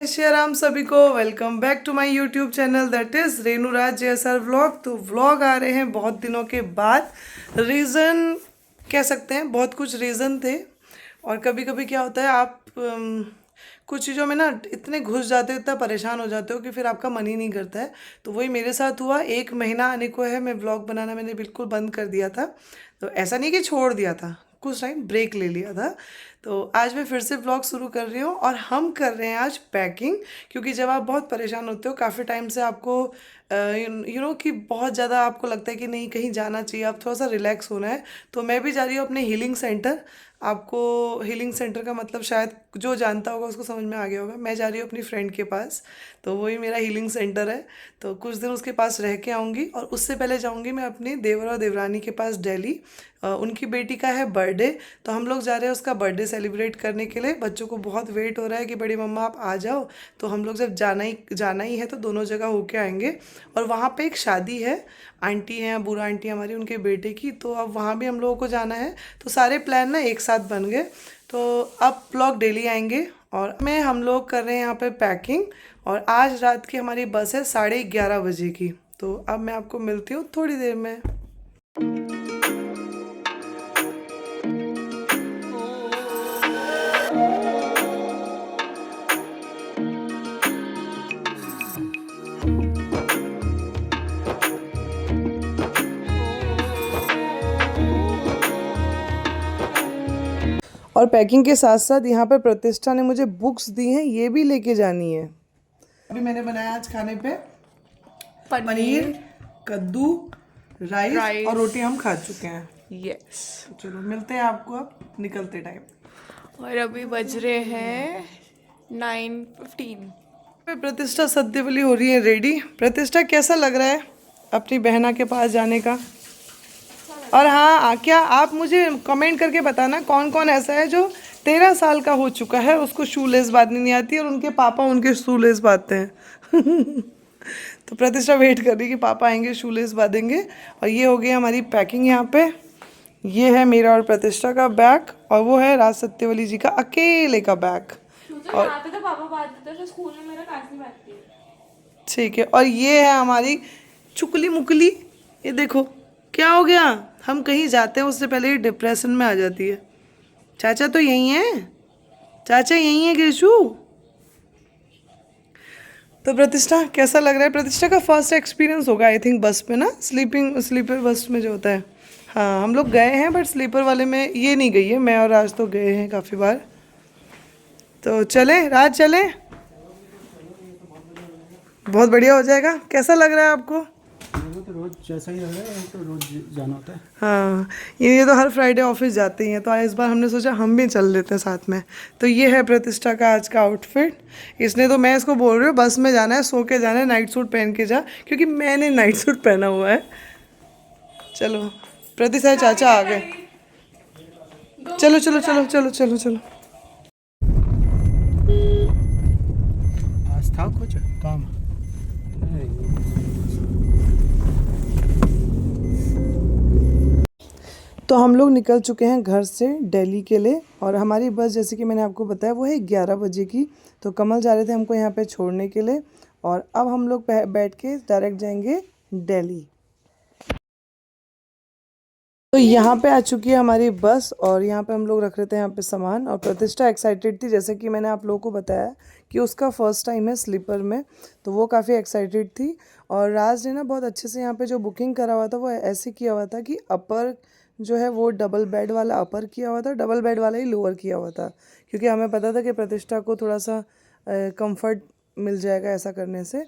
श्री राम सभी को welcome back to my YouTube channel that is Renuraj JSR vlog. तो vlog आ रहे हैं बहुत दिनों के बाद। रीज़न कह सकते हैं, बहुत कुछ रीज़न थे। और कभी कभी क्या होता है, आप कुछ चीज़ों में ना इतने घुस जाते हो, इतना परेशान हो जाते हो कि फिर आपका मन ही नहीं करता है। तो वही मेरे साथ हुआ। 1 महीना आने को है, मैं व्लॉग बनाना मैंने बिल्कुल बंद कर दिया था। तो ऐसा नहीं कि छोड़ दिया था, कुछ टाइम ब्रेक ले लिया था। तो आज मैं फिर से व्लॉग शुरू कर रही हूँ और हम कर रहे हैं आज पैकिंग। क्योंकि जब आप बहुत परेशान होते हो काफ़ी टाइम से, आपको यू नो कि बहुत ज़्यादा आपको लगता है कि नहीं कहीं जाना चाहिए, आप थोड़ा सा रिलैक्स होना है। तो मैं भी जा रही हूँ अपने हीलिंग सेंटर। आपको हीलिंग सेंटर का मतलब शायद जो जानता होगा उसको समझ में आ गया होगा। मैं जा रही हूँ अपनी फ्रेंड के पास, तो वही मेरा हीलिंग सेंटर है। तो कुछ दिन उसके पास रह के आऊँगी और उससे पहले जाऊँगी मैं अपनी देवर और देवरानी के पास दिल्ली। उनकी बेटी का है बर्थडे, तो हम लोग जा रहे हैं उसका बर्थडे सेलिब्रेट करने के लिए। बच्चों को बहुत वेट हो रहा है कि बड़ी मम्मा आप आ जाओ। तो हम लोग जब जाना ही है तो दोनों जगह होके आएंगे। और वहाँ पे एक शादी है, आंटी हैं, बुरा आंटी हमारी, उनके बेटे की, तो अब वहाँ भी हम लोगों को जाना है। तो सारे प्लान ना एक साथ बन गए। तो अब ब्लॉग डेली आएंगे और हम लोग कर रहे हैं यहाँ पे पैकिंग। और आज रात की हमारी बस है 11:30 बजे की। तो अब मैं आपको मिलती हूँ थोड़ी देर में। और पैकिंग के साथ साथ यहाँ पर प्रतिष्ठा ने मुझे बुक्स दी हैं, ये भी लेके जानी है। अभी मैंने बनाया आज खाने पे पनीर, कद्दू, राइस और रोटी हम खा चुके हैं। यस। चलो मिलते हैं आपको अब निकलते टाइम। और अभी बज रहे हैं 9:15। प्रतिष्ठा सद्यवली हो रही है रेडी। प्रतिष्ठा कैसा लग रहा है अपनी बहना के पास जाने का? और हाँ, क्या आप मुझे कमेंट करके बताना कौन कौन ऐसा है जो 13 साल का हो चुका है, उसको शूलेस बांधनी नहीं आती और उनके पापा उनके शूलेस बांधते हैं। तो प्रतिष्ठा वेट कर रही कि पापा आएंगे शूलेस बांधेंगे। और ये हो गई हमारी पैकिंग। यहाँ पे ये है मेरा और प्रतिष्ठा का बैग और वो है राज सत्यवली जी का अकेले का बैग। और तो पापा बांधते थे, स्कूल में मेरा काशी बांधती है। ठीक है, और ये है हमारी चुकली मुकली। ये देखो क्या हो गया, हम कहीं जाते हैं उससे पहले ही डिप्रेशन में आ जाती है। चाचा तो यही है, चाचा यही है गिरशु। तो प्रतिष्ठा कैसा लग रहा है? प्रतिष्ठा का फर्स्ट एक्सपीरियंस होगा आई थिंक बस में ना, स्लीपर बस में जो होता है। हाँ हम लोग गए हैं बट स्लीपर वाले में ये नहीं गई है। मैं और राज तो गए हैं काफ़ी बार। तो चलें राज, चलें, बहुत बढ़िया हो जाएगा। कैसा लग रहा है आपको? तो रोज जैसा ही लग रहा है, तो रोज जाना होता है। हाँ, ये तो हर फ्राइडे ऑफिस जाते ही हैं, तो इस बार हमने सोचा हम भी चल लेते हैं साथ में। तो ये है प्रतिष्ठा का आज का आउटफिट। इसने तो, मैं इसको बोल रही हूँ बस में जाना है, सो के जाना है, नाइट सूट पहन के जा, क्योंकि मैंने नाइट सूट पहना हुआ है। चलो प्रतिष्ठा चाचा आ गए। चलो चलो चलो चलो चलो चलो। आज था कुछ काम। तो हम लोग निकल चुके हैं घर से दिल्ली के लिए। और हमारी बस, जैसे कि मैंने आपको बताया, वो है 11 बजे की। तो कमल जा रहे थे हमको यहाँ पे छोड़ने के लिए और अब हम लोग बैठ के डायरेक्ट जाएंगे दिल्ली। तो यहाँ पे आ चुकी है हमारी बस और यहाँ पे हम लोग रख रहे थे यहाँ पे सामान। और प्रतिष्ठा एक्साइटेड थी, जैसे कि मैंने आप लोगों को बताया कि उसका फर्स्ट टाइम है स्लीपर में, तो वो काफ़ी एक्साइटेड थी। और राज ने ना बहुत अच्छे से यहाँ पे जो बुकिंग करा हुआ था वो ऐसे किया हुआ था कि अपर जो है वो डबल बेड वाला अपर किया हुआ था, डबल बेड वाला ही लोअर किया हुआ था, क्योंकि हमें पता था कि प्रतिष्ठा को थोड़ा सा कंफर्ट मिल जाएगा ऐसा करने से।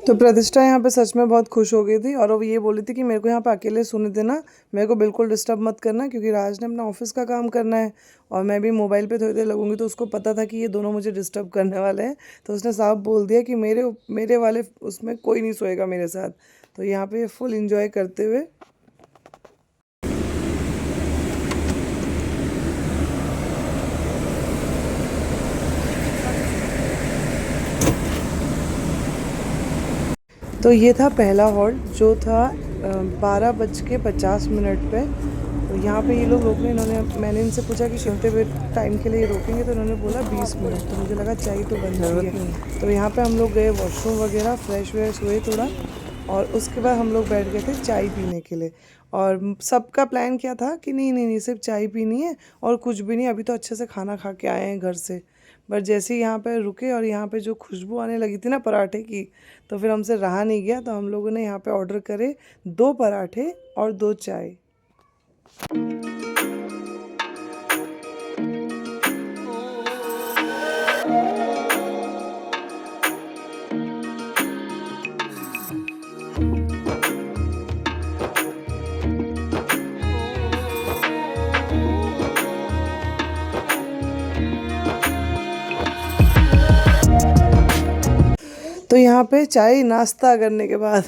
तो प्रतिष्ठा यहाँ पे सच में बहुत खुश हो गई थी और वो ये बोली थी कि मेरे को यहाँ पे अकेले सोने देना, मेरे को बिल्कुल डिस्टर्ब मत करना, क्योंकि राज ने अपना ऑफिस का काम करना है और मैं भी मोबाइल पे थोड़ी देर लगूंगी। तो उसको पता था कि ये दोनों मुझे डिस्टर्ब करने वाले हैं, तो उसने साफ बोल दिया कि मेरे वाले उसमें कोई नहीं सोएगा मेरे साथ। तो यहाँ पे फुल इंजॉय करते हुए तो ये था पहला हॉल्ट जो था 12:50 पे। तो यहाँ पे ये लोग रोक रहे हैं। मैंने इनसे पूछा कि कितने टाइम के लिए रोकेंगे, तो उन्होंने बोला 20 मिनट। तो मुझे लगा चाय तो बन रही है। तो यहाँ पे हम लोग गए वॉशरूम वगैरह, फ्रेश व्रेश हुए थोड़ा, और उसके बाद हम लोग बैठ गए थे चाय पीने के लिए। और सबका प्लान क्या था कि नहीं सिर्फ चाय पीनी है और कुछ भी नहीं, अभी तो अच्छे से खाना खा के आए हैं घर से। बट जैसे ही यहाँ पे रुके और यहाँ पे जो खुशबू आने लगी थी ना पराठे की, तो फिर हमसे रहा नहीं गया। तो हम लोगों ने यहाँ पे ऑर्डर करे 2 पराठे और 2 चाय। तो यहाँ पे चाय नाश्ता करने के बाद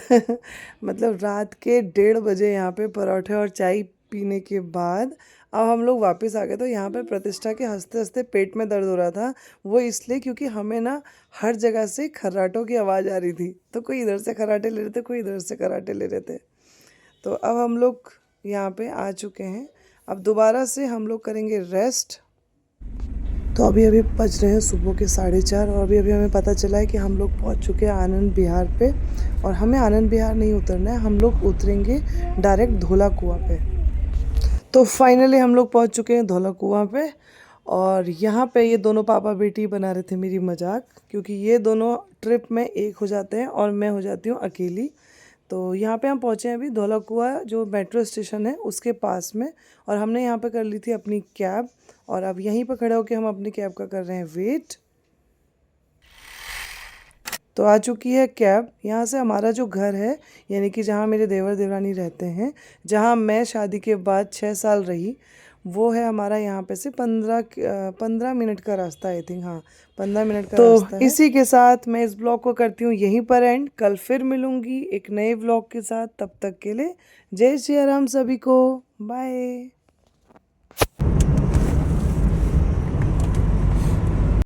मतलब रात के 1:30 बजे यहाँ पे पराठे और चाय पीने के बाद अब हम लोग वापस आ गए। तो यहाँ पे प्रतिष्ठा के हंसते हंसते पेट में दर्द हो रहा था। वो इसलिए क्योंकि हमें ना हर जगह से खर्राटों की आवाज़ आ रही थी। तो कोई इधर से खर्राटे ले रहे थे, कोई इधर से खर्राटे ले रहे थे। तो अब हम लोग यहाँ पे आ चुके हैं। अब दोबारा से हम लोग करेंगे रेस्ट। तो अभी अभी बज रहे हैं सुबह के 4:30 और अभी हमें पता चला है कि हम लोग पहुंच चुके हैं आनंद विहार पे। और हमें आनंद विहार नहीं उतरना है, हम लोग उतरेंगे डायरेक्ट धौला कुआं पे। तो फाइनली हम लोग पहुंच चुके हैं धौला कुआं पे। और यहाँ पे ये दोनों पापा बेटी बना रहे थे मेरी मजाक, क्योंकि ये दोनों ट्रिप में एक हो जाते हैं और मैं हो जाती हूँ अकेली। तो यहाँ पे हम पहुँचे हैं अभी धौला कुआं जो मेट्रो स्टेशन है उसके पास में। और हमने यहाँ पे कर ली थी अपनी कैब, और अब यहीं पर खड़े होकर हम अपनी कैब का कर रहे हैं वेट। तो आ चुकी है कैब। यहाँ से हमारा जो घर है, यानी कि जहाँ मेरे देवर देवरानी रहते हैं, जहाँ मैं शादी के बाद 6 साल रही, वो है हमारा यहाँ पे से 15 मिनट का रास्ता, आई थिंक। हाँ, 15 मिनट का रास्ता है। इसी के साथ मैं इस ब्लॉग को करती हूँ यहीं पर एंड। कल फिर मिलूँगी एक नए ब्लॉग के साथ। तब तक के लिए जय श्री राम सभी को, बाय।